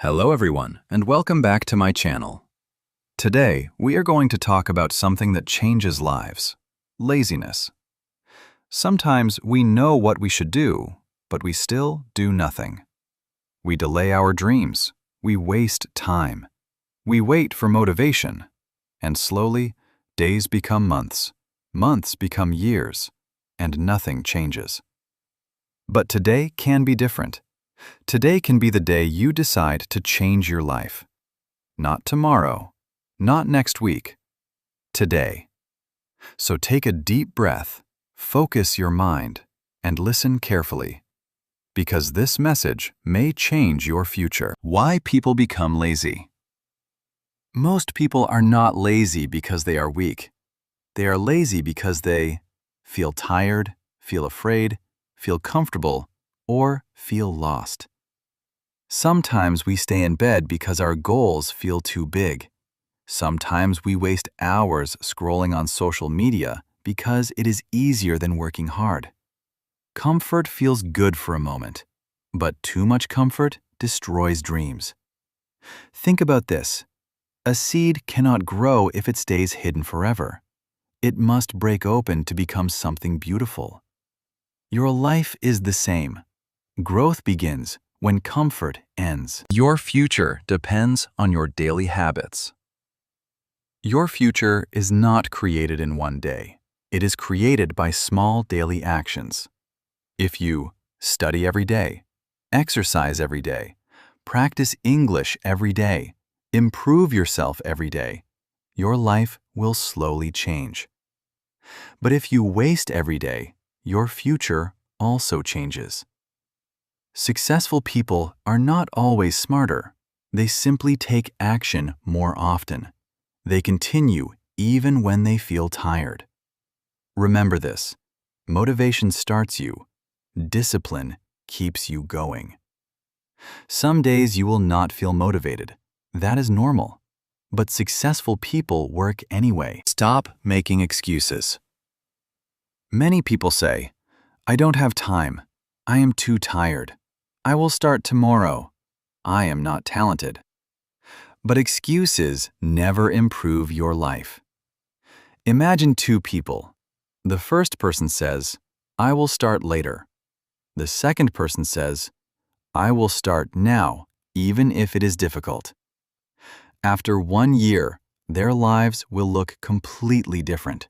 Hello everyone, and welcome back to my channel. Today, we are going to talk about something that changes lives: laziness. Sometimes we know what we should do, but we still do nothing. We delay our dreams, we waste time, we wait for motivation, and slowly, days become months, months become years, and nothing changes. But today can be different. Today can be the day you decide to change your life. Not tomorrow, not next week, today. So take a deep breath, focus your mind, and listen carefully. Because this message may change your future. Why people become lazy. Most people are not lazy because they are weak. They are lazy because they feel tired, feel afraid, feel comfortable, or feel lost. Sometimes we stay in bed because our goals feel too big. Sometimes we waste hours scrolling on social media because it is easier than working hard. Comfort feels good for a moment, but too much comfort destroys dreams. Think about this. A seed cannot grow if it stays hidden forever. It must break open to become something beautiful. Your life is the same. Growth begins when comfort ends. Your future depends on your daily habits. Your future is not created in one day. It is created by small daily actions. If you study every day, exercise every day, practice English every day, improve yourself every day, your life will slowly change. But if you waste every day, your future also changes. Successful people are not always smarter. They simply take action more often. They continue even when they feel tired. Remember this: motivation starts you. Discipline keeps you going. Some days you will not feel motivated. That is normal. But successful people work anyway. Stop making excuses. Many people say, "I don't have time. I am too tired. I will start tomorrow. I am not talented." But excuses never improve your life. Imagine two people. The first person says, "I will start later." The second person says, "I will start now, even if it is difficult." After 1 year, their lives will look completely different.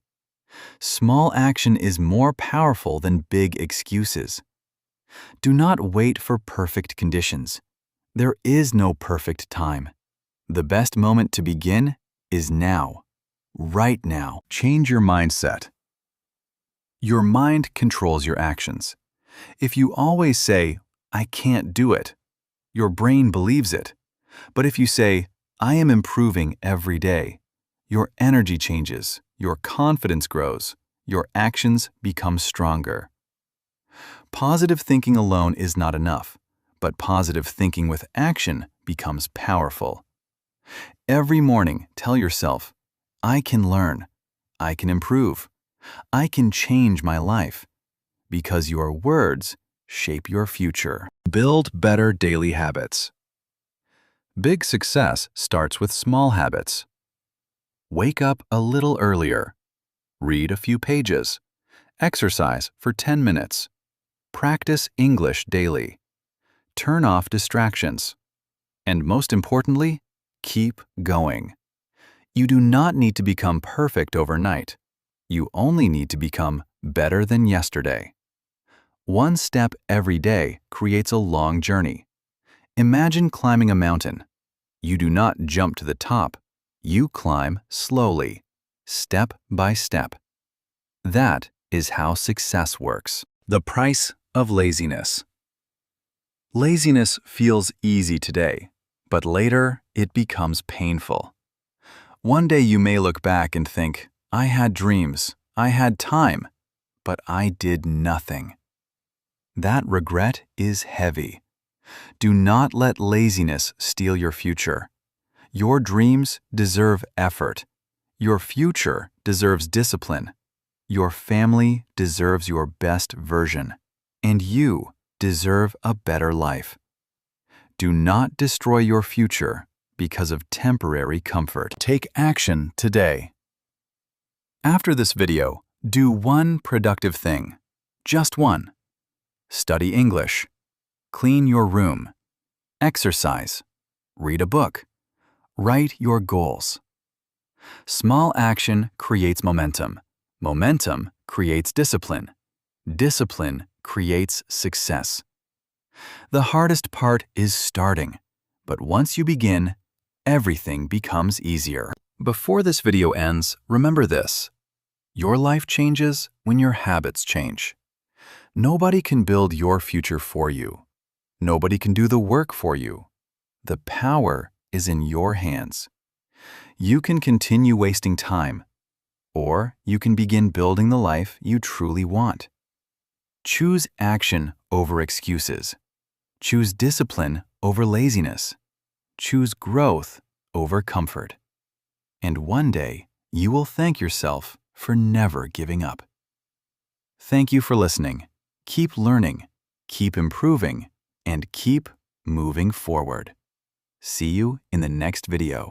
Small action is more powerful than big excuses. Do not wait for perfect conditions. There is no perfect time. The best moment to begin is now, right now. Change your mindset. Your mind controls your actions. If you always say, "I can't do it," your brain believes it. But if you say, "I am improving every day," your energy changes, your confidence grows, your actions become stronger. Positive thinking alone is not enough, but positive thinking with action becomes powerful. Every morning, tell yourself, "I can learn, I can improve, I can change my life," because your words shape your future. Build better daily habits. Big success starts with small habits. Wake up a little earlier. Read a few pages. Exercise for 10 minutes. Practice English daily. Turn off distractions. And most importantly, keep going. You do not need to become perfect overnight. You only need to become better than yesterday. One step every day creates a long journey. Imagine climbing a mountain. You do not jump to the top. You climb slowly, step by step. That is how success works. The price of laziness. Laziness feels easy today, but later it becomes painful. One day you may look back and think, "I had dreams, I had time, but I did nothing." That regret is heavy. Do not let laziness steal your future. Your dreams deserve effort. Your future deserves discipline. Your family deserves your best version. And you deserve a better life. Do not destroy your future because of temporary comfort. Take action today. After this video, do one productive thing. Just one. Study English. Clean your room. Exercise. Read a book. Write your goals. Small action creates momentum. Momentum creates discipline. Discipline creates success. The hardest part is starting, but once you begin, everything becomes easier. Before this video ends, remember this. Your life changes when your habits change. Nobody can build your future for you. Nobody can do the work for you. The power is in your hands. You can continue wasting time, or you can begin building the life you truly want. Choose action over excuses. Choose discipline over laziness. Choose growth over comfort. And one day, you will thank yourself for never giving up. Thank you for listening. Keep learning, keep improving, and keep moving forward. See you in the next video.